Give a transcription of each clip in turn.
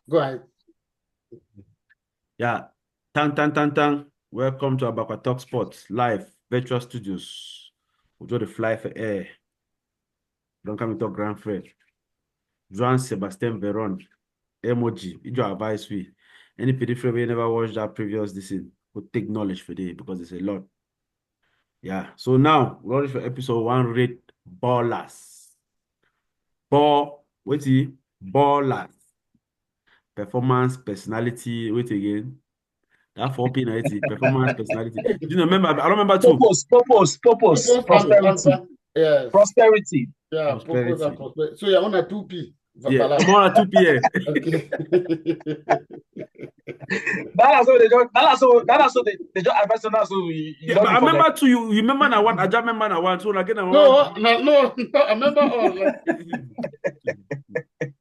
Go ahead. Yeah. Tang. Welcome to Abakwa Talk Sports live virtual studios. We do the fly for air. Don't come to Grand Frère. Joan Sebastien Veron. Emoji. Ijo advice we. Any peripheral we never watched that previous this thing. We'll take knowledge for this because it's a lot. Yeah. So now we're ready for episode 1 rate ballers. Wait see. Ballers. Performance, personality. Wait again. That 4P 90 performance, personality. Do you remember? I don't remember too. Purpose, Purpose prosperity, yes. prosperity. Yeah, purpose and Prosperity. prosperity. So you're on a 2P. Yeah, Ballad. I'm on a 2 p.m. Okay. That's what they just advise on us. So Yeah, but I remember too. You remember now what? I just remember now one. So again, No, I remember all.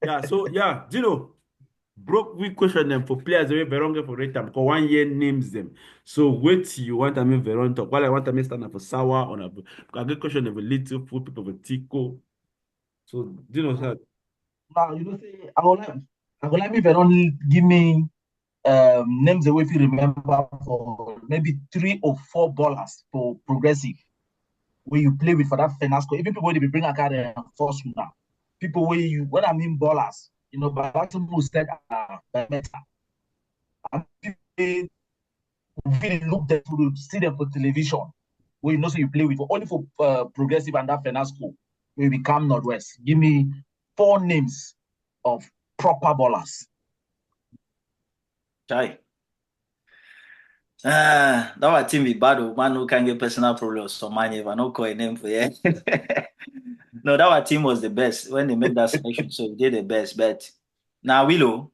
Yeah. So yeah, broke we question them for players the way Veron get for rate time because 1 year names them. So wait till you want to make Veron talk. While I want to make stand up for sour on a I get question of a little food people with Tico. So sir. Now say I will let me Veron give me names the way if you remember for maybe 3 or 4 ballers for progressive where you play with for that Fenasco. Even people they be bring a card and force now. People where you when I mean ballers, but that's who said better. And people really look them to see them for television. Where so you play with only for progressive and that Fenasco where we come Northwest. Give me 4 names of proper ballers. Chai. That was team be bad. Man who can get personal problems. So man, if I not call a name for you. No, that our team was the best when they made that selection. So we did the best. But now Willow.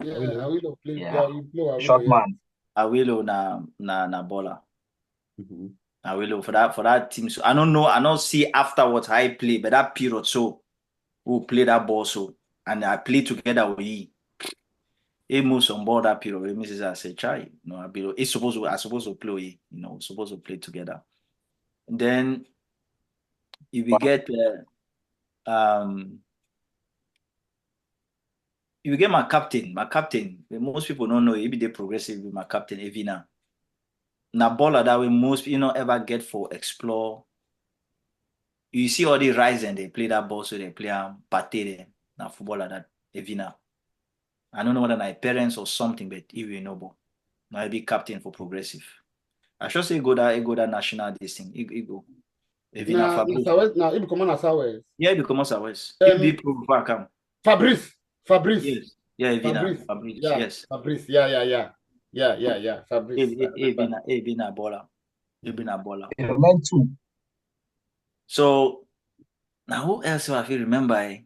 Yeah, I will play. Yeah, you play. short man. I will na baller. I will for that team. So I don't know. I don't see afterwards how I play, but that period so who play that ball so and I play together with he. He moves on board that period. It means I say, try. No, I supposed to play. Supposed to play together. And then if we get you get my captain. Most people don't know. He be the progressive with my captain Evina. Now baller that way most people ever get for explore. You see all the rise and they play that ball, so they play pate now footballer that Evina. I don't know whether my parents or something, but if you know, but now he be captain for progressive. I should say he go that national this thing. He go. Evina Fabrice. Now he become an Southwest. Yeah, he become Southwest. He be pro come. Fabrice. Yes. Yeah, Evina. Fabrice. Yeah. Yes. Fabrice. Yeah. Fabrice. Evina baller. Evina baller. Meant to. So now who else do I feel remember?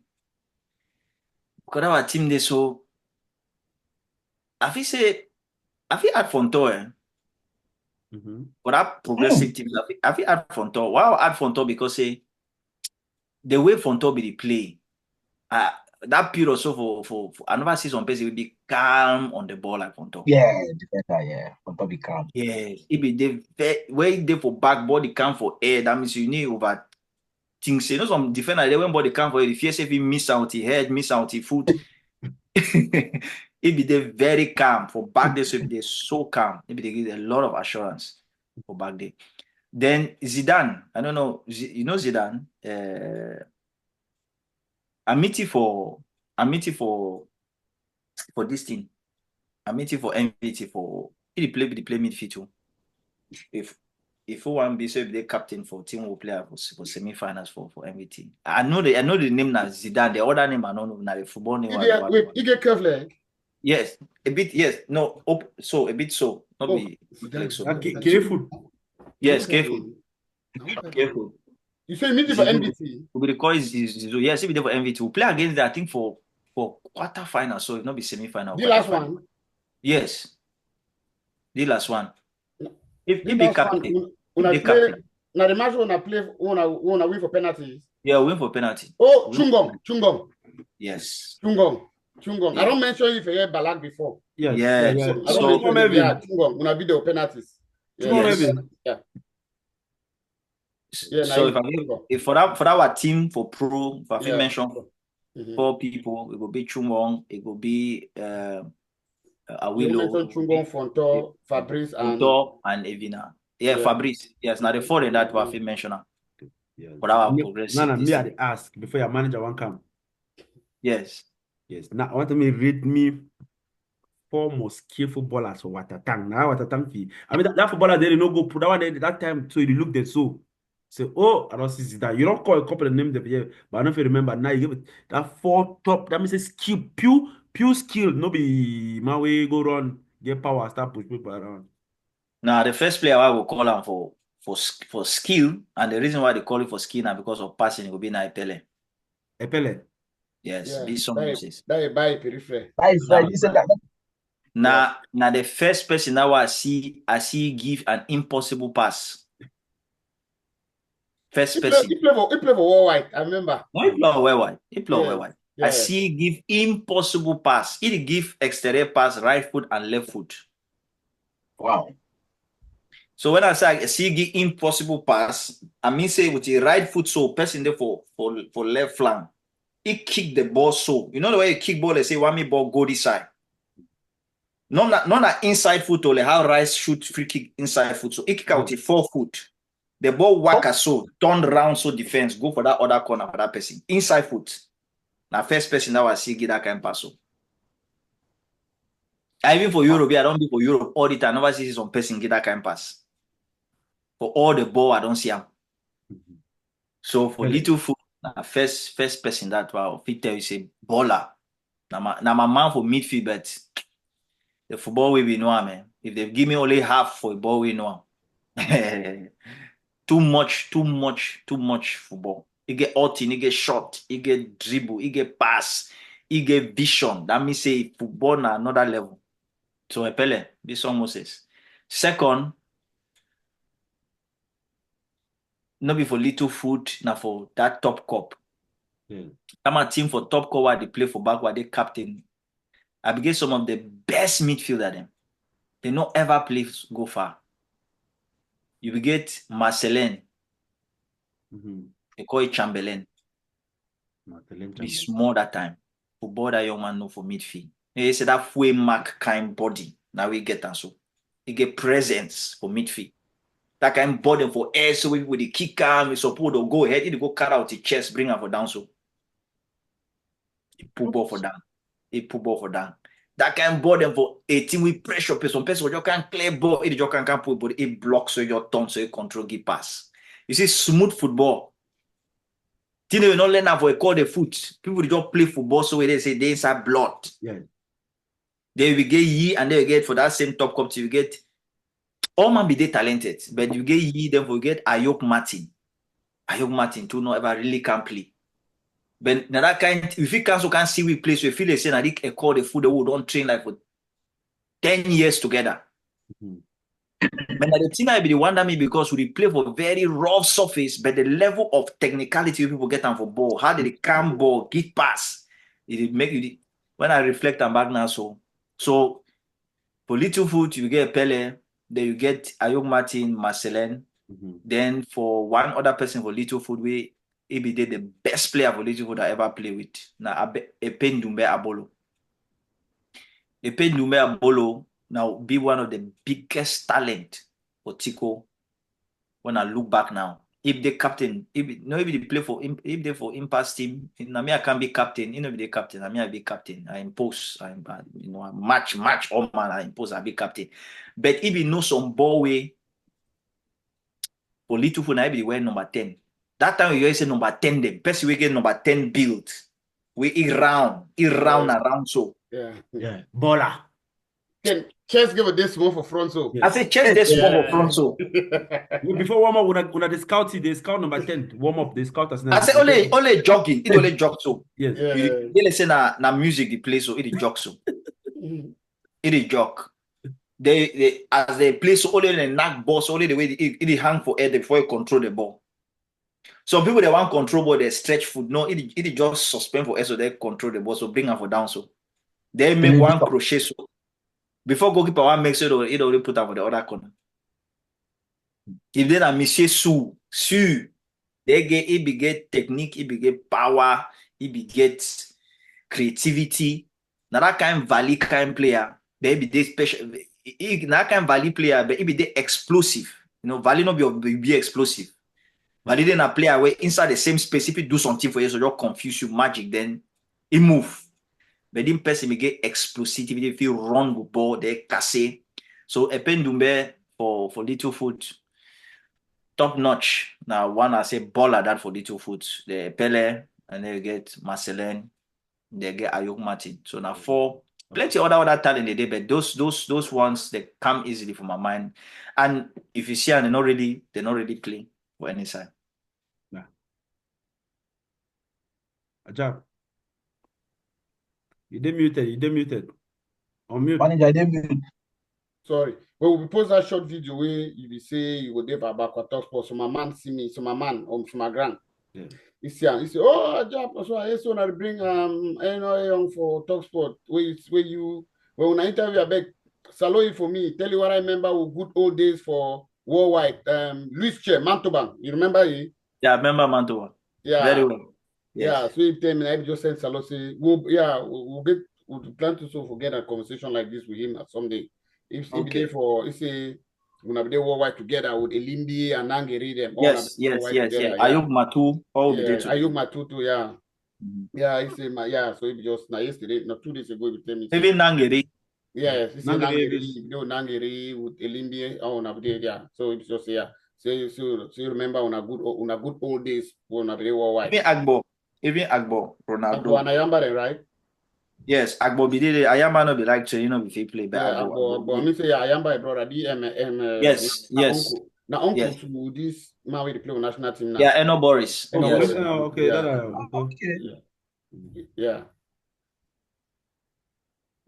Because our team they so I feel add Fonto. But that progressive team, I feel add Fonto. Why I add Fonto? Because the way Fonto be the play, that period so for another season, basically will be calm on the ball like Fonto. Yeah, defender, yeah. Fonto be calm. Yeah, it be the way they for back body calm for air. That means you need over things. Some defender they when body calm for the fear if he miss out his head, miss out his foot. It be they very calm for back there, so they're so calm. Maybe they give a lot of assurance for back there. Then Zidane, I don't know, Zidane. I'm meeting for this thing. I'm meeting for MVT for he play midfield too. If who want be so if they captain for team will play for semi-finals for MVT. I know the name now Zidane. The other name I don't know now the football name. You get careful. Yes, a bit. Yes, no. So a bit. So not be like so. Careful. Yes, careful. You say meeting for MVT? We will call is yes. If we there for MVT, we play against that. I think for quarter final. So it not be semi final. The last one. Yes, the last one. If be captain, now the match when I play when I win for penalties. Yeah, win for penalty. Oh, Chungong. Yes. Chungong. Yeah. I don't mention if you heard Balak before. Yes. So Chungong when I beat the penalties. Yes. Yeah. So if for that our team for pro, if I mention 4 people. It will be Chumong, it will be You Awilo, mentioned Chungon, Fonto, Fabrice, and Evina. Yeah, Yeah. Fabrice. Yes, now the 4 in that we mention now. Yes. For our No, progressive. me I dey ask before your manager won't come. Yes. Yes. Now I want me read me 4 most skillful ballers for Watatang. Now Watatang fee. I mean that footballer they no go put that one there that time so you look there so. Say, oh, I don't see that. You don't call a couple of names there, yeah, but I don't know if you remember. Now you give it that 4 top. That means a skill, pure skill. No be my way go run, get power, start push people around. Now the first player I will call him for skill, and the reason why they call it for skill now because of passing, it will be Naipele. Epele. Yes, be some Moses. That is by periphery. That is right. You said that. Now the first person now I see give an impossible pass. First person. He play for Worldwide, I remember. No, he play Worldwide. Yeah. I see give impossible pass. He give exterior pass, right foot and left foot. Wow. So when I say I see give impossible pass, I mean say with the right foot, so person there for left flank. He kick the ball so. You know the way you kick ball, they say want me ball go this side. Not inside foot or how Rice shoot free kick inside foot. So he kick out the 4 foot. The ball whack so turn round so defense go for that other corner for that person. Inside foot. Now first person now I see get that kind of pass. So. Even for Europe, I don't do for Europe all the time. I never see some person get that kind of pass. For all the ball, I don't see him. So for little foot, first person that wow, fit tell you say baller. Now my man for midfield, but the football we know, man. If they give me only half for a ball, we know. Too much football. He get outing, he get shot, he get dribble, he get pass, he get vision. That means say football na another level. So Epele, this one Moses. Second, not be for little foot, now for that top cup. I'm a team for top cup where they play for back where they captain. I begin some of the best midfielder them. They don't ever play go far. You will get Marcelin. They call it Chamberlain. Be small that time. Football that young man know for midfield. They say that full mark kind body. Now we get that so. He get presence for midfield. That kind body for air so with the kicker, we support to go ahead. He go cut out the chest, bring her for down so. He put ball for down. That kind body for 18 with pressure. Some person you can clear ball. He just can't put but it blocks so your turn so you control give pass. You see smooth football. Tino you not learn how to call the foot. People just play football so they say they inside blood. Yeah. Then we get ye and then you get for that same top cup you get all man be they talented, but you get ye then we get 𝐏𝐿𝐴 too not ever really can play. But now that kind if you can see we play so you feel they say I call the foot who don't train like for 10 years together. But the thing I be the wonder me because we play for very rough surface, but the level of technicality people get on for ball, how they can ball, give pass, it make you when I reflect on back now so for little foot you get Pele, then you get 𝐏𝐿𝐴, Marcelin. Then for one other person for little foot we he be the best player for little foot I ever play with. Now 𝐿𝐴 Abolo now be one of the biggest talent for Tico when I look back now. If the captain, if they play for him, if they for impasse team, me I can be captain. Be the captain. I be captain. I impose. I match all man. I impose. I be captain. But if you know some ball way for little foot, I be wear number 10. That time you say number 10 them. Person we get number 10 build. We round around so. Yeah. Baller. Chess give a this one for front so. I say chess this one for front so. Before warm up, when they scout number 10. Warm up, they scout us. I say only jogging. It only jog so. Yes. They listen na music they play so it jog so. It jog. They as they play so only the knock ball so only the way it hang for air before you control the ball. Some people they want control ball they stretch foot. No, it just suspend for air so they control the ball so bring her for down so. They make one crochet so. Before goalkeeper one makes it already put up for the other corner. If then a Monsieur Sue, they get technique, it get power, he be get creativity. Now that kind of valley kind player, they be this special. That kind of valley player, but he be the explosive. You know, valley not be explosive. Valley then a player where inside the same space, if you do something for you, so just confuse you, magic, then he move. But then person may get explosivity if you run with ball, they casse. So a Pendumbe for little foot, top notch. Now one I say baller that for little foot. The Pele and they get Marcelin, they get 𝐏𝐴𝐺𝐻. So now four plenty other talent they did, but those ones they come easily from my mind. And if you see and they're not really play for any side. Nah. Ajak. You muted. On mute. Manager, I didn't mute. Sorry. Well, we post that short video where you will say you will never back or talk sport. So my man see me, so my man so my grand. Yeah. He say, oh, Ajak, so I want to bring young for talk sport. When I interview I beg Saloy for me, tell you what I remember with good old days for worldwide. Luis Che, Mantoban. You remember he? Yeah, I remember Mantua. Yeah. Very well. Yes. Yeah, so if them I just send Salo say, we'll plan to so forget a conversation like this with him someday. If he be there for we're gonna be there worldwide together with Elimbi and Nangeri them. Yes. Ayub Matu, all be there together. Ayub Matu too, yeah. Yeah, he say so it just yesterday, not 2 days ago, he tell me. Even Nangeri. Yes, he say Nangeri with Elimbi, all of there, yeah. So it's just So you remember on a good old days when I be worldwide. Even Agbo, Ronaldo. Agbo and Ayamba, right? Yes, Agbo be there. Ayamba no be like to if he play, but Agbo. I mean say Ayamba brother yes. Now uncle to this man with the play on national team now. Yeah, Eno Boris. Okay,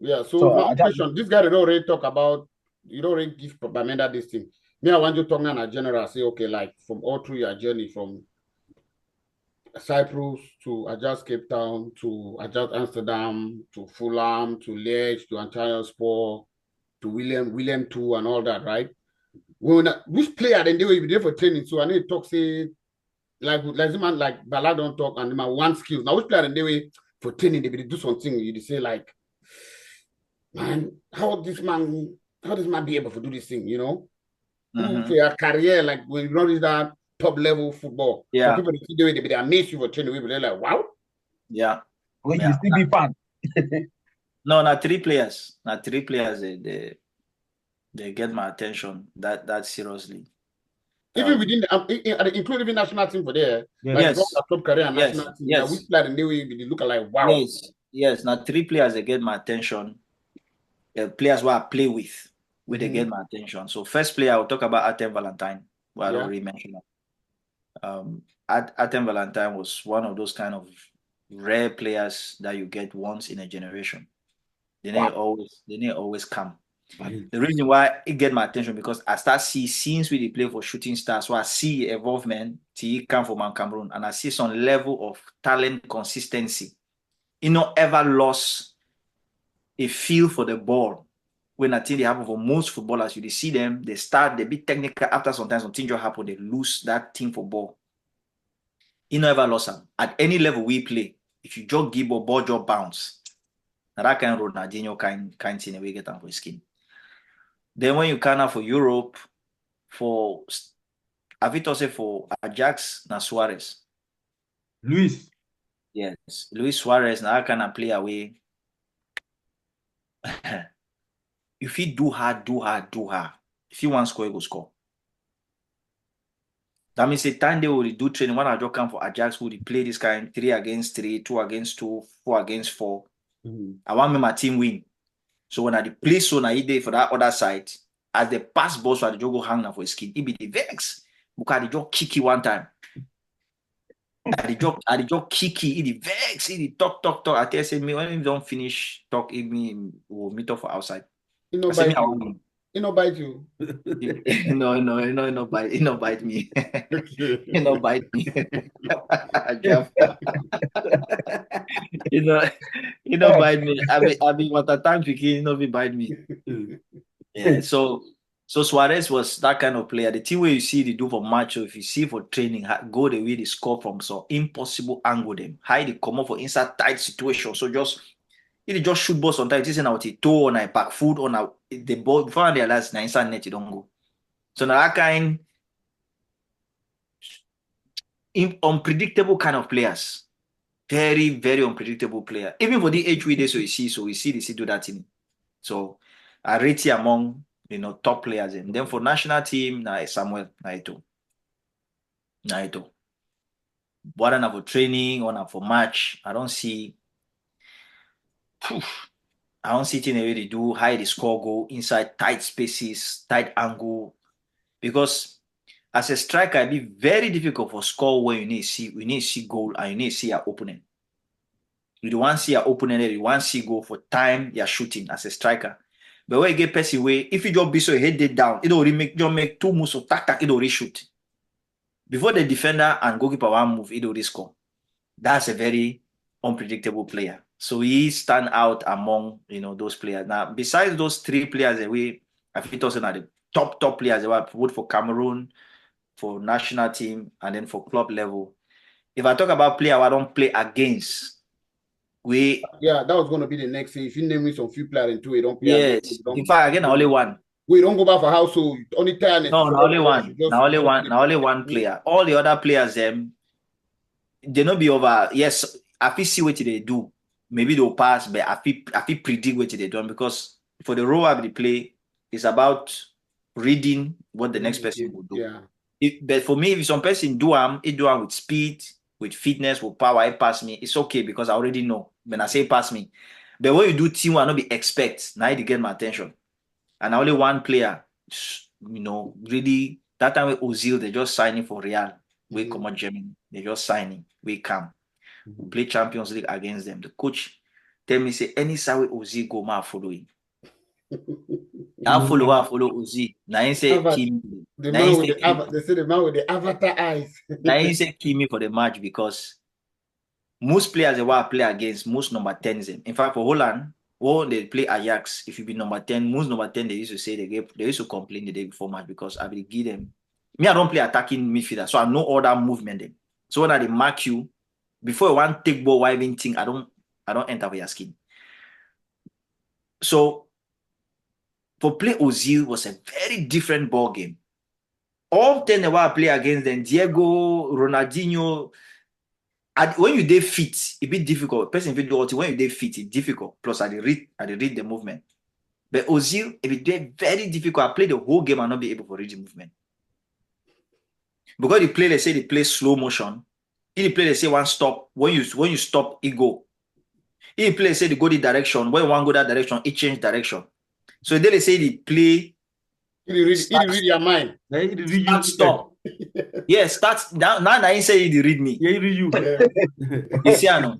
Yeah, so my question, this guy they don't really talk about, you don't really give Bamenda this thing. Me, I want you to talk in a general, say, okay, like from all through your journey from Cyprus to Ajax Cape Town to Ajax Amsterdam to Fulham to Liège to Antalyaspor to William II and all that, right? Which player then they will be there for training? So I need to talk, say, like man like Bala don't talk and my one skills. Now which player then they will for training they will do something you say like, man, how this man be able to do this thing, you know? For your career, like when you run that top level football, yeah. So people they amaze you for training. They're like, wow. Yeah. When you still be fan. No, not 3 players. Not 3 players. They get my attention that seriously. Even within including national team for there. Yes. Like top career and national team. Yes. Yeah, which player they will look like wow. Yes. Now 3 players they get my attention. Players who I play with. Where they get my attention. So first player, I'll talk about Artem Valentine, who I already mentioned. Artem Valentine was one of those kind of rare players that you get once in a generation. They didn't always come. The reason why it get my attention because I start see scenes where they play for Shooting Stars, so I see involvement till he come from Cameroon, and I see some level of talent consistency. He not ever lost a feel for the ball. When I think they happen for most footballers, you see them, they be technical. After sometimes something just happen, they lose that team for ball. He never lost them. At any level we play, if you just give a ball just bounce. Now that kind of Ronaldinho kind thing we get them for skin. Then when you come out for Europe, for Ajax na Suarez. Luis. Yes. Luis Suarez, now that kind of play away. If he do hard. If he want score, he go score. That means the time they will do training. When I just come for Ajax, will play this kind 3 against 3, 2 against 2, 4 against 4. I want my team win. So when I play so na day for that other side, as the pass ball, so I just go hang now for his skin. It be the vex. Because I just kick it one time. I just kick it. It vex. It talk. I tell you, me when we don't finish talk, we'll meet up for outside. He no bite you. He no bite you. No, he no bite me. He no bite me. He no bite me. I mean, what a time he no be bite me. Yeah. So So Suarez was that kind of player. The thing where you see they do for match, or if you see for training, go the way they score from so impossible angle them. How they come up for inside tight situation. So just if they just shoot ball sometimes, it's out a toe on a back foot on a the ball before they realize na inside net, you don't go. So now that kind unpredictable kind of players. Very, very unpredictable player. Even for the age we did, so we see they do that thing. So I rate it among top players. And then for national team, Samuel Naito. What for training or for match, I don't see things they really do, high the score goal inside tight spaces, tight angle. Because as a striker, it'd be very difficult for score when you need to see goal and you need to see your opponent. You don't want to see your opponent, you want to see goal for time you're shooting as a striker. But when you get person away, if you just be so head it down, it already make two moves of tack, it already shoot. Before the defender and goalkeeper one move, it already score. That's a very unpredictable player. So he stand out among those players. Now, besides those three players I think also are the top players that were both for Cameroon, for national team, and then for club level. If I talk about player I don't play against, that was going to be the next thing. If you name me some few players into it, don't play. Yes. In fact, again, only one. We don't go back for household. Only time. No, only one. Only one player. All the other players, they not be over. Yes, I feel see what they do. Maybe they'll pass, but I feel predict what they do because for the role they play, it's about reading what the next person will do. Yeah. But for me, if some person do with speed, with fitness, with power, it pass me. It's okay because I already know. When I say pass me, but when you do team, I not be expect. Now they get my attention, and only one player, really that time with Ozil, they just signing for Real. We come on Germany, they just signing. We come. We play Champions League against them. The coach tell me say any side with Ozil go, ma follow him. I follow Ozil. Now he say team. They say the man with the avatar eyes. Now he say kill me for the match because most players they want to play against most number 10s. In fact, for Holland, when they play Ajax, if you be number 10, most number 10 they used to say they used to complain the day before match because I will give them. Me, I don't play attacking midfielder, so I know all that movement them. So when they mark you, before you want take ball, why even think I don't enter for your skin. So for play Ozil was a very different ball game. All 10 they want to play against them, Diego, Ronaldinho. When you dey fit, it be difficult. Person if you do when you dey fit, it's difficult. Plus, I read the movement. But Ozil, it be very difficult. I play the whole game and not be able to read the movement. Because they play slow motion. If they play, they say one stop. When you stop, it go. If they play, they say they go the direction. When one go that direction, it change direction. So they say they play. It read your mind. Stop. Yes, start now he say he read me. Yeah, he read you. You see, I know.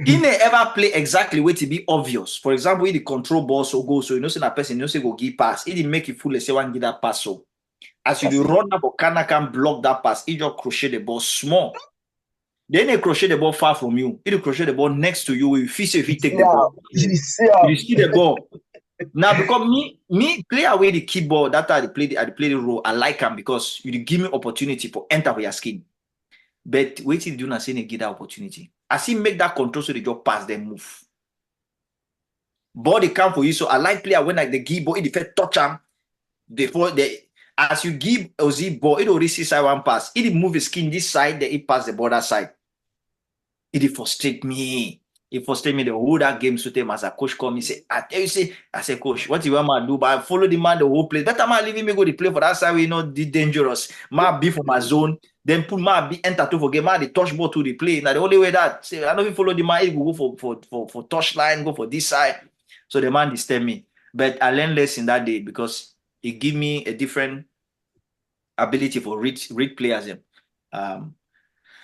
He may ever play exactly where to be obvious. For example, he the control ball so go, so you know say that person, you know say go give pass. He didn't make it full, say one give that pass. So as you run up or can block that pass, he just crochet the ball small. Then he crochet the ball far from you. He crochet the ball next to you. If he take the ball, you see the ball. Now, because me play away the keyboard, that I play the role, I like him because you give me opportunity for enter with your skin. But wait till you do not say give that opportunity. I see make that control so they just pass them move. Ball they come for you. So I like player when like the give ball, if they touch him, as you give Ozil ball, it already see side one pass. It move his skin this side, then it pass the border side. It frustrate me. It frustrated me the whole that game. So as a coach call me say, I say, coach, what you want to do? But I follow the man the whole place. Better man leaving me go to play for that side. We not dangerous. Ma be for my zone. Then put ma be enter to forget ma the touch ball to the play. Now the only way that say I know if follow the man, he go for touch line, go for this side. So the man disturb me. But I learned lesson that day because it give me a different ability for read players.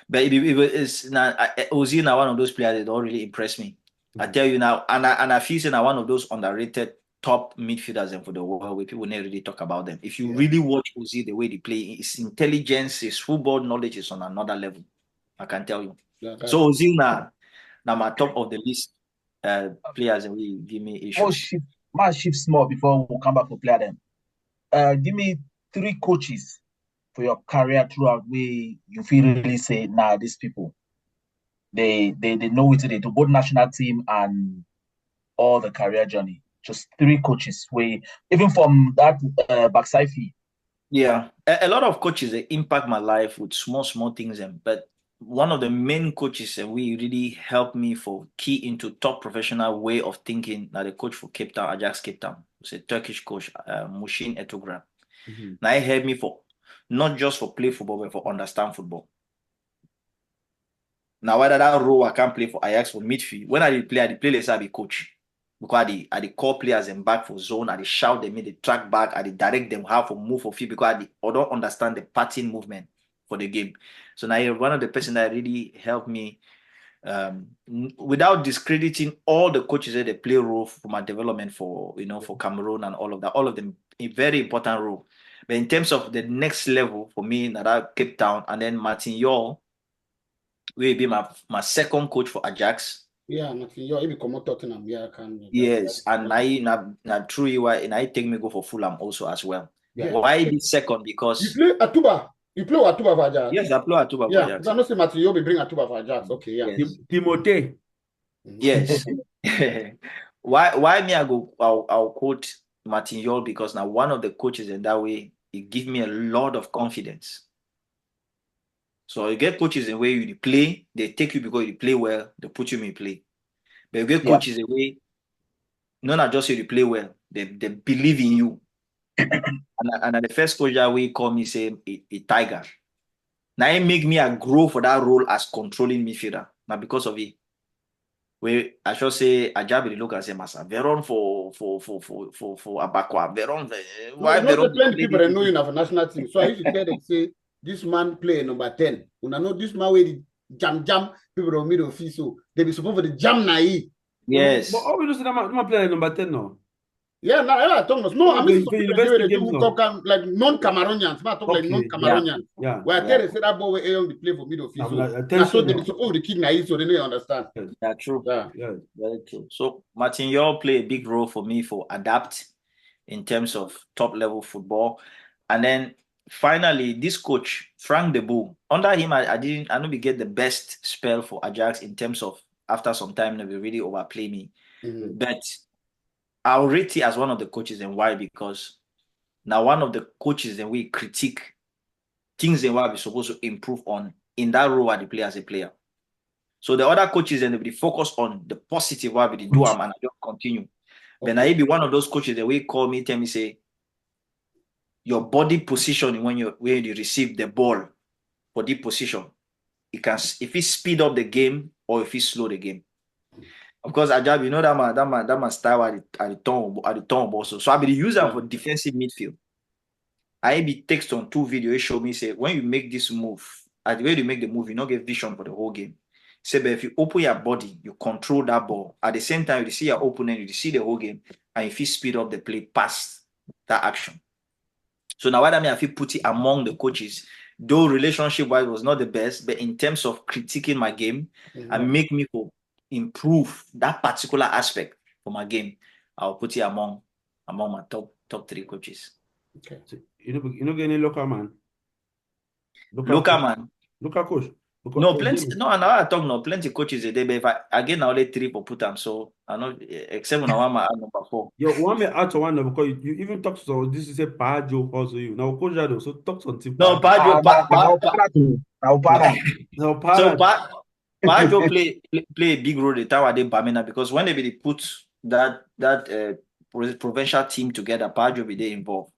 But it's now Ozil now one of those players that don't really impress me. I tell you now, and I feel now one of those underrated top midfielders for the world where people never really talk about them. If you really watch Ozil the way they play, his intelligence, his football knowledge is on another level. I can tell you. So Ozil now my top of the list players and we give me issues. Might shift small before we come back to play them. give me 3 coaches for your career throughout where you feel really say, nah, these people, they know it today to both national team and all the career journey. Just 3 coaches where even from that backside fee. Yeah, a lot of coaches they impact my life with small things, but one of the main coaches we really helped me for key into top professional way of thinking. Now the coach for Cape Town, Ajax Cape Town, was a Turkish coach, Mushin Etogram. Now he helped me for not just for play football, but for understand football. Now whether that role I can't play for Ajax for midfield, when I play less I be coach. Because I the call players and back for zone, I shout them in the track back, I direct them how to move for field because I don't understand the pattern movement for the game. So now you're one of the person that really helped me without discrediting all the coaches that they play a role for my development for for Cameroon and all of that. All of them a very important role. But in terms of the next level for me, that I Cape Town and then Martin Yall will be my second coach for Ajax. Yeah, you even come out Tottenham. Yeah, I can. Yes, and I na true you and I take me go for Fulham also as well. Yeah. Why be second? Because you play Atuba. You play Atuba for Ajax. yes, I play Atuba for Yeah, Ajax. I know say Matthew Yobi bring Atuba for Ajax. Okay, yeah. Yes. Timothée. Yes. why me I'll quote Martin Yol because now one of the coaches in that way, it gives me a lot of confidence. So you get coaches in way you play, they take you because you play well, they put you in play. But you get coaches in way, not just you play well, they believe in you. and the first coach that we call me say a tiger. Now it make me a grow for that role as controlling midfielder. Now because of it. We I should say Ajabi look as a massa. Veron for Abakwa. Veron why Veron plenty people that know you for national team. So I used to tell them say this man play number 10. When I know this man where the jam people on middle feel so they be supposed for the jam naive. Yes. But all we do say that man play number 10 now. Yeah, I talk no. I mean like non-Cameroonians. I talk like non-Cameroonians. Yeah. Where I tell they say that boy will play for middle field. So they be supposed to kick naive, so they don't understand. Yeah, true. Yeah, very true. So Martin Yol play a big role for me for adapt in terms of top level football, and then finally this coach Frank de Boer. Under him, I don't get the best spell for Ajax in terms of after some time they will really overplay me, but I'll rate it as one of the coaches, and why? Because now one of the coaches and we critique things and why we're supposed to improve on in that role where they play as a player. So the other coaches and they focus on the positive why we do them and I don't continue. Okay. Then I be one of those coaches that we call me, tell me say your body position when you receive the ball, body position, it can if it speed up the game or if it slow the game. Of course, Ajab, you know that man style at the turn also. So I be use them for defensive midfield. I be text on 2 videos. It show me say when you make this move, at the way you make the move, you don't get vision for the whole game. Say, but if you open your body, you control that ball. At the same time, you see your opponent, you see the whole game, and if you speed up the play past that action. So now what I mean, I feel put it among the coaches. Though relationship-wise was not the best, but in terms of critiquing my game and make me improve that particular aspect for my game, I'll put it among my top 3 coaches. Okay. So, you know get any local man? Local man? Local coach? No, plenty. No, and I talk no plenty coaches a day, but if I get now only 3 for put them, so I know except when I want my number 4. You want me out to one because you even talk to this is a Pajo also you now coach that so talk something. No, Pajo. So Pajo play a big role the time I did Bamina because when they put that provincial team together, Pajo be there involved.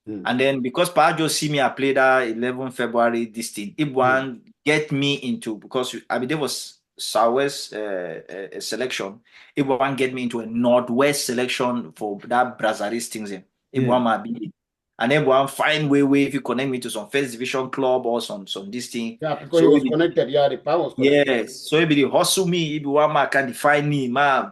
And then because Pajo see me, I played that 11 February this thing. It one get me into because I mean there was Southwest selection. It one get me into a Northwest selection for that Brazzaville things. It one might be, and then one find way if you connect me to some first division club or some this thing. Yeah, because so he was connected. Yeah, the power was connected. Yes, so if they hustle me, if one man can define me, man.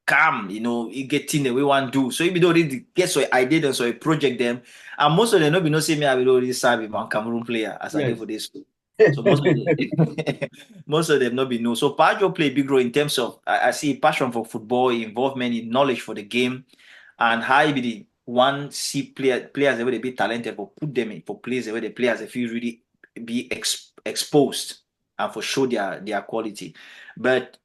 Calm, you get in the way one do. So if you don't really get so I did and so I project them, and most of them no be no see me I will already serve him Cameroon player as I did for this school. So most of them no be no. So Pajo play a big role in terms of I see passion for football, involvement in knowledge for the game, and how he be one see players the way they be talented, but put them in for places where the players they feel really be exposed and for show their quality. But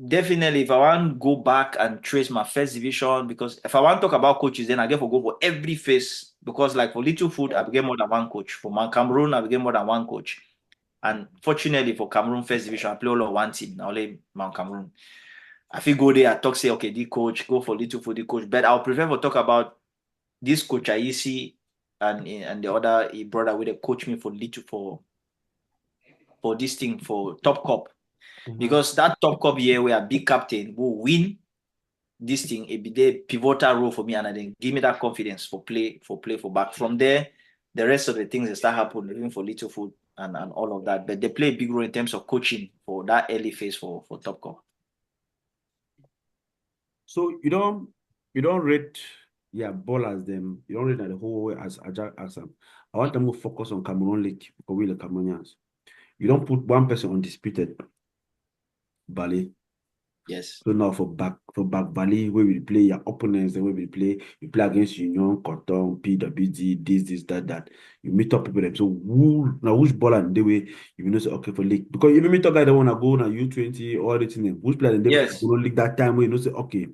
definitely, if I want to go back and trace my first division, because if I want to talk about coaches, then I get to go for every phase. Because like for Littlefoot, I became more than one coach. For Cameroon, I became more than one coach. And fortunately for Cameroon first division, I play all on one team. Now only Mount Cameroon. I feel go there, I talk say, okay, the coach, go for Littlefoot, the coach. But I'll prefer to talk about this coach 𝐿𝐴𝐶 and the other brother with the coach me for this thing for Top Cup. Because that Top Cup year where a big captain will win this thing, it be the pivotal role for me, and then give me that confidence for play for back. From there, the rest of the things that start happening, even for Littlefoot and all of that. But they play a big role in terms of coaching for that early phase for Top Cup. So you don't rate ballers them. You don't rate the whole way as I want them to focus on Cameroon League because we're the Cameroonians. You don't put one person undisputed. Bali. Yes. So now for back Bali, where we play your opponents, the way we play against Union, Cotton, PWD, this, that. You meet up people them. So which baller and the way you know say okay for league? Because if you meet up guy that wanna go on U20 or anything, which player in the Yes. league that time where you know say okay.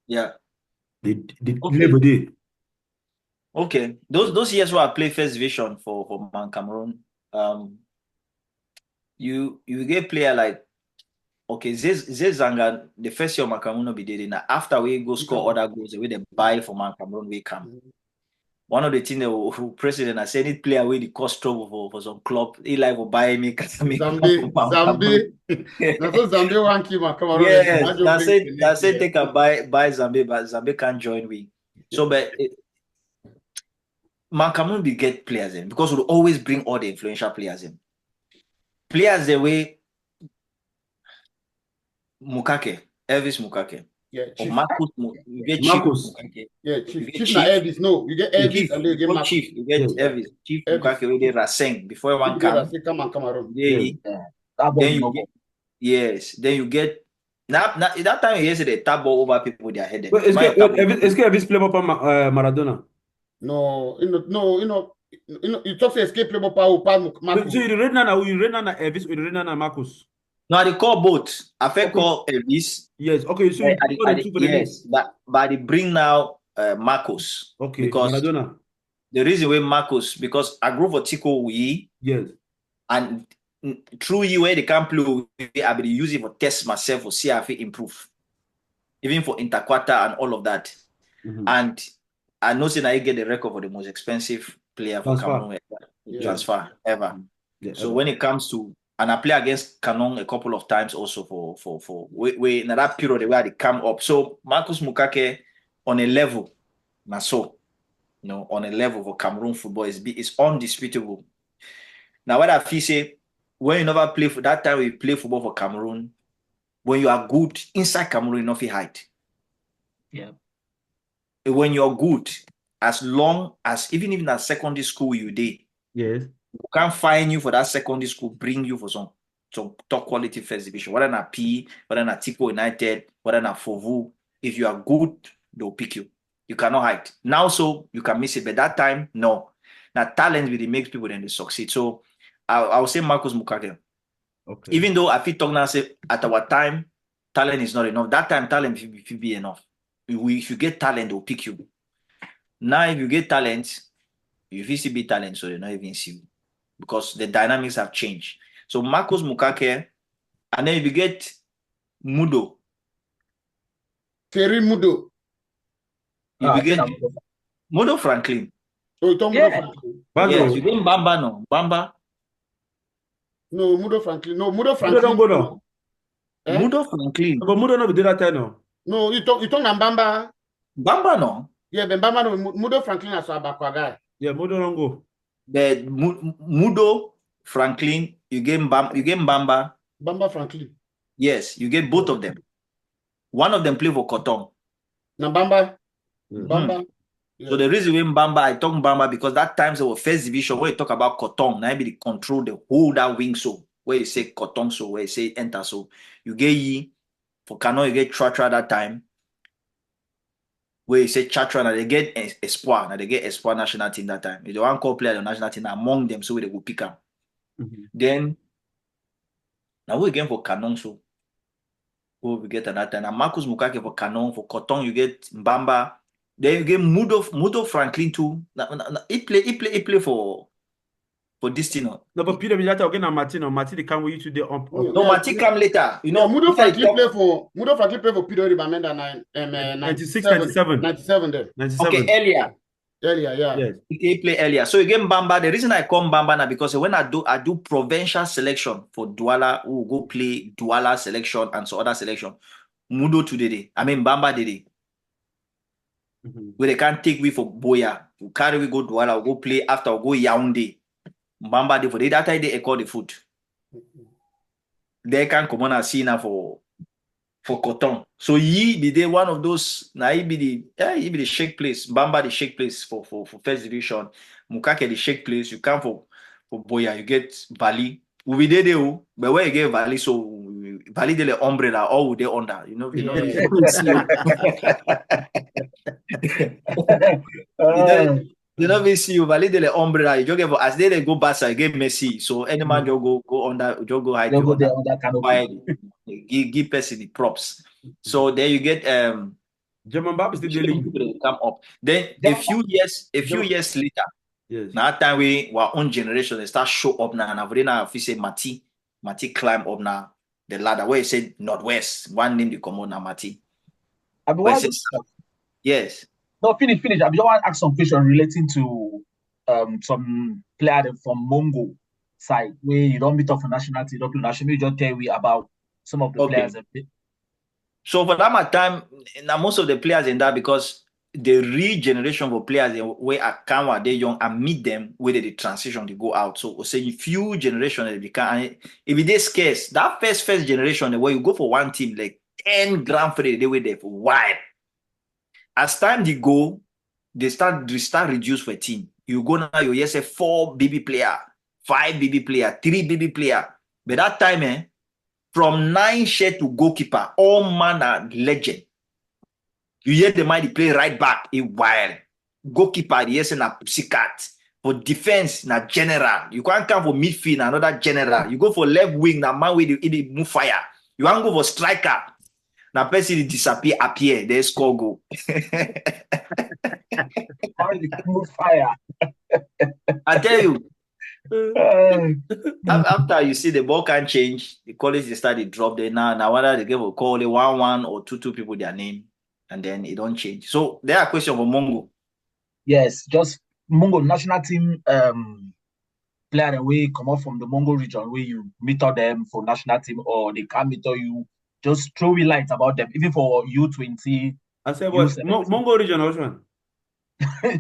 Yeah. They Okay. never did. Okay. Those years where I play first division for Man Cameroon, you get player like okay, 𝐏𝐴𝐧𝐠, the first year Man Cameroon no be there. Now after we go score other goals, the way they buy for Man Cameroon we come. One of the things the president I said, any player where the cause trouble for some club, he like will buy me because me Zambia. That's what Zambia want keep my Cameroon. Yes, that's it. They can buy Zambia, but Zambia can't join we. So, but Man Cameroon will get players in because we'll always bring all the influential players in. Players the way Elvis Mukake. Yeah, Or Chief. you get Chief Mukake. Yeah, Chief na Elvis. No, you get Elvis and then you get Marcus. Chief, you get Elvis. Chief Mukake with the Raseng before one come. Cameroon. Then you get now that time you hear the tap ball over people their head. But est-ce que Elvis play pas Maradona? No, you talk to escape play pas Marcus. So you read na Elvis, you read na Marcus. No, I call both. I feel call Elvis. Yes, okay. So yes, but they bring now Marcos. Okay, because Maradona. The reason why Marcos because I grew for 𝐏𝐴𝐶. Yes. And through you where they can play, I will use it for test myself for see if it improve. Even for interquarter and all of that. And I know say I get the record for the most expensive player for Cameroon transfer ever. Yeah, so when it comes to and I play against Canon a couple of times also for in that period where they come up. So Marcus Mukake on a level, on a level for Cameroon football is undisputable. Now what I feel say when you never play for that time we play football for Cameroon, when you are good inside Cameroon, you not feel height. Yeah. When you're good, as long as even at secondary school you did, yes, we can't find you for that secondary school, bring you for some top quality first division, whether not P, whether not Tipo United, whether not Fovu. If you are good, they'll pick you. You cannot hide. Now, so you can miss it, but that time, no. Now, talent really makes people then they succeed. So, I will say Marcus Mukake. Okay. Even though I feel talk now say at our time, talent is not enough. That time, talent will be enough. If you get talent, they'll pick you. Now, if you get talent, if you see big talent, so they not even see you. Because the dynamics have changed. So Marcus Mukake, and then if you get Mudo. Terry Mudo. You get Mudo Franklin. Oh, you talking Mudo Franklin? Yes, you get Bamba, no? Bamba? No, Mudo Franklin. No, Mudo Franklin. Mudo don't go no. Mudo Franklin. But Mudo no be that time no. No, you talk Bamba. Bamba no. Yeah, but Bamba no. Mudo Franklin as a back guy. Yeah, Mudo don't go. The Mudo Franklin, you get Bamba. Bamba Franklin. Yes, you get both of them. One of them play for Cotton. Now Bamba. Bamba. Yeah. So the reason when Bamba, I talk Bamba because that times our first division where you talk about Cotton, now be control the whole that wing so where you say Cotton so where you say enter so you get ye for Cano you get Tratra that time. where you say Chatra, and they get Espoir, and they get Espoir national team that time. If they want call player the national team among them, so they will pick up. Then now we again for Canon, so we get another time. And Marcus Mukake for Canon, for Cotton, you get Mbamba. Then you get Mudo Franklin too. He play for this thing. No, but Peter Villata again and Martin they come with you today on. No, Martin come later. You know, Mudo Franklin play for Peter Ribamenda 96, 97. 97 there. 97. Okay, Earlier, yeah. Yes. He play earlier. So again, Bamba. The reason I call Bamba now because when I do provincial selection for Douala, who go play Douala selection and some other selection. Mudo today. I mean Bamba today. Where they can't take we for Boya. We carry we go Douala, we go play after we go Yaoundé. Bamba day for that time they call the foot. They can come on and see now for Cotton. So he be there one of those. Now he be the shake place. Bamba the shake place for first division. Mukake the shake place. You come for Boya. You get Valley. We be there, but where you get Valley, so Valley de la umbrella all they under. You know. You know, we see you valid the umbrella. You just get as they go Barca, you get Messi. So any man just go under, just go hide under canopy. Give person the props. So there you get German Bob is the come up. Then a few years later, yes. now that time our own generation they start show up now. And I've now if you say Mati climb up now the ladder where you said Northwest. One name they come on now Mati. Yes. No, finish. I just want to ask some question relating to some player from Mongo side where you don't meet up for national team, don't play national. You just tell me about some of the players. So for that time, now most of the players in that because the regeneration of players where I come when they young and meet them where they transition they go out. So say few generations they become and if it is scarce, that first generation where you go for one team like 10 grand for they were there for a while. As time they go, they start reduce for a team. You go now, you say 4 BB player, 5 BB player, 3 BB player. But that time, from 9 share to goalkeeper, all man are legend. You hear the man they play right back a while. Goalkeeper, yes, na pussycat. For defense, na general. You can't come for midfield, another general. You go for left wing, na man with the move fire. You want go for striker. Now, person appear, they score goal. Fire. I tell you, after you see the ball can change, the quality start to drop there now. Whether they give a call, the 1-1 or 2-2 people their name, and then it don't change. So there are questions for Mongo. Yes, just Mongo national team player away come up from the Mongo region where you meet them for national team or they can't meet you. Just throw me light about them, even for U20. I said, what? Mongo region, which one?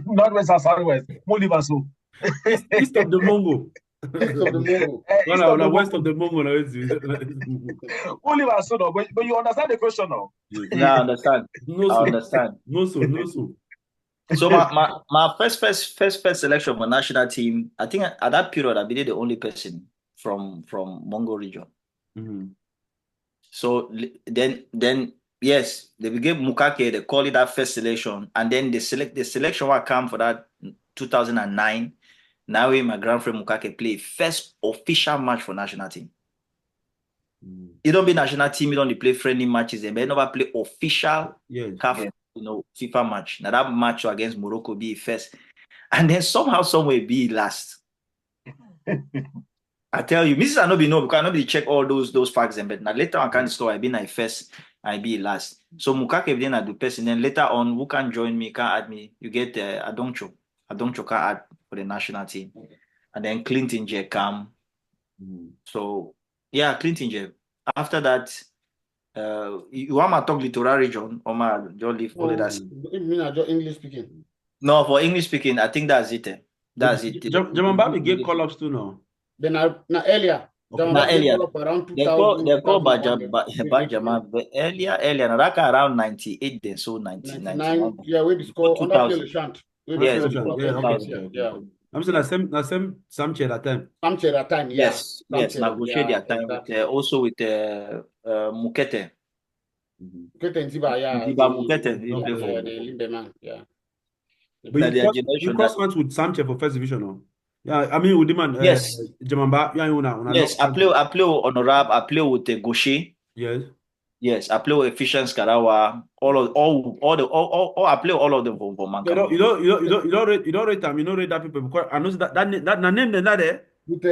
Northwest and Southwest. Molibaso. East of the Mongo. East of the Mongo. West of the Mongo. Molibaso, but you understand the question now? Yeah, I understand. I understand. No, so. So my first selection for national team, I think at that period I been the only person from Mongo region. So then yes, they gave Mukake, they call it that first selection, and then the selection will come for that 2009. Now my grandfriend Mukake play first official match for national team. It don't be national team, you don't play friendly matches, and they never play official CAF, FIFA match. Now that match against Morocco be first, and then somehow, somewhere be last. I tell you, Mrs. Anobi know because nobody check all those facts and but now later I can't score. I be like first, I be last. So Mukake then I do person. Then later on, who can join me, can add me. You get Adoncho. Adoncho can add for the national team, and then Clinton J come. So yeah, Clinton J. After that, you want to talk littoral region or my just leave all that. You mean just English speaking? No, for English speaking, I think that's it. That's it. German Baby get call-ups too now. Then earlier. Earlier. Around 2000. They call Bajama, but earlier, now that around 98, then so 99. Yeah, we score under Shant. Yes. Yeah. I'm saying the same Samche at that time. Samche at that time, yes. Negotiate their time with also with Mukete. Kete Nziba, yeah, Nziba Mukete, he Don't play play. for. the Limberman, yeah. But That their you generation. cross match with Samche for first division, no? Yeah, I mean with the man, Yes. Jamamba, yeah, una Yes, I play with Honorable, I play with 𝐏𝐵. Yes. Yes, I play with Efficient Karawa. All I play all of them for Mancamron. You don't rate them, you don't rate that people because I know that name they're not there. With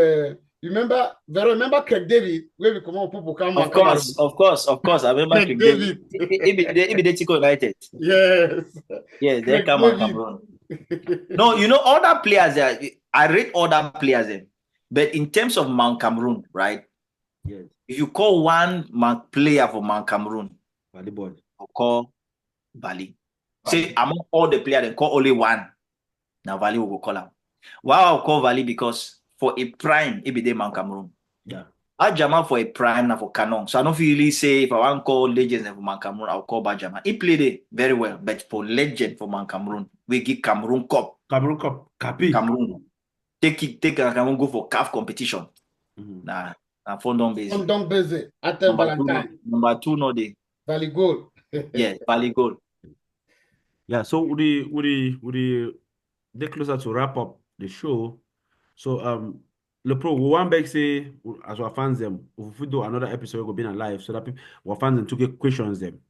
remember Craig David, where we come on people come Of course. I remember Craig Craig David. David. He be 𝐾𝐽 United. Yes. Yes, they Craig come David. Mancamron. No, you know, other players there, I rate other players there. But in terms of Mancamron, right? Yes. If you call one player for Mancamron, Volleyball. you call Valley. Say among all the players, they call only one. Now Valley will call him. Why I'll call Valley? Because for a prime, it be the Mancamron. Yeah. Bajama for a prime now for Canon. So I don't really say if I want to call legends for Mancamron, I'll call Bajama. He played it very well, but for legend for Mancamron, we give Cameroon Cup. Cameroon Cup. Capi. Cameroon. Take Cameroon go for CAF competition. Nah, Fondon base. Fondon base. Atem Valentine. Number 2 no day. Valley goal. Yes, Valley goal. Yeah, so we get closer to wrap up the show. So Le Pro, we want back say as our fans them, if we do another episode, we'll be in live so that people our fans them to get questions them.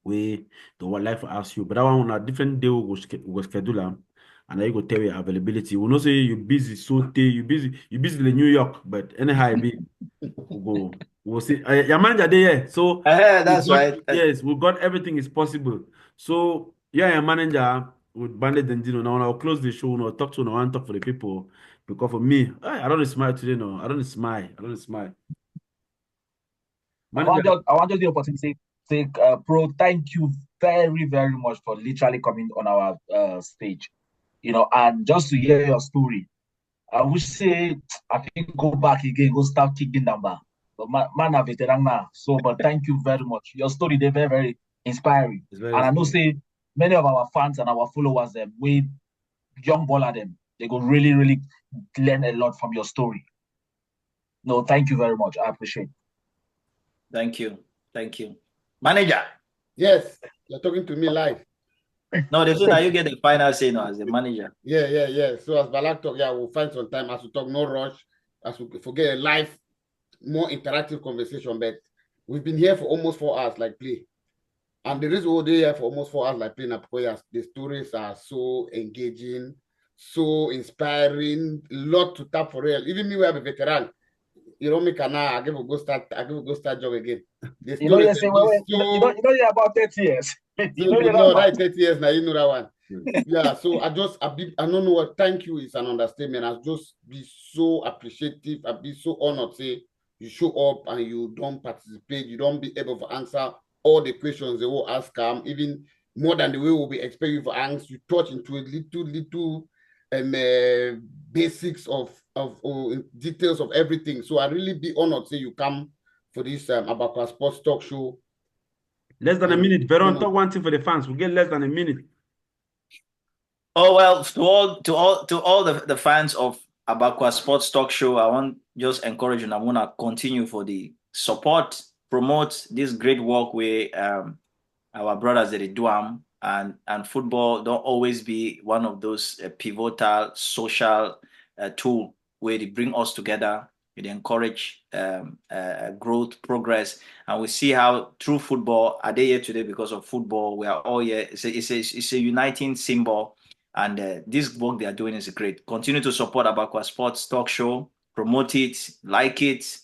We don't want life to ask you, but that one on a different day we will schedule them, and I go tell you availability. We know say you're busy, you busy in New York, but anyhow it be we'll see. Your manager there, so That's right. Yes, we got everything is possible. So yeah, your manager with Bandit and Dino. Now I'll close the show. Now talk to no one talk for the people because for me, I don't smile today. No, I don't smile. I Manager, want just the opportunity to say, Pro, thank you very, very much for literally coming on our stage. You know, and just to hear your story, I would say I think go back again, go start kicking number. But man, a veteran now. So, but thank you very much. Your story they very, very inspiring. it's very And I know inspiring. say many of our fans and our followers them, we young baller them, they go really, really learn a lot from your story. No, thank you very much. I appreciate it. Thank you. Manager. Yes, you're talking to me live. No, they say now you get the final say now as the manager. Yeah. So as Balak talk, we'll find some time as we talk, no rush, as we forget a live, more interactive conversation. But we've been here for almost 4 hours, like play. And the reason we're here for almost 4 hours, like playing, because the stories are so engaging, so inspiring, a lot to tap for real. Even me, we have a veteran. You don't make an hour, I give a go start job again. The You know, you stories say, are you know, about 30 years. You know, no, that 30 years now, you know that one. Yeah, so I don't know what thank you is an understatement. I just be so appreciative, I be so honored. Say you show up and you don't participate, you don't be able to answer all the questions they will ask even more than the way we'll be expecting you to answer. You touch into a little basics of details of everything. So I really be honored say you come for this Abakwa Sports Talk Show. Less than a minute. Veron, talk one thing for the fans. We get less than a minute. Oh well, to all the fans of Abakwa Sports Talk Show, I want just encourage you and I want to continue for the support, promote this great work with our brothers that they do and football don't always be one of those pivotal social tool where they bring us together. It encourage growth, progress, and we see how through football are they here today because of football. We are all here. It's a uniting symbol, and this work they are doing is great. Continue to support Abakwa Sports Talk Show, promote it, like it,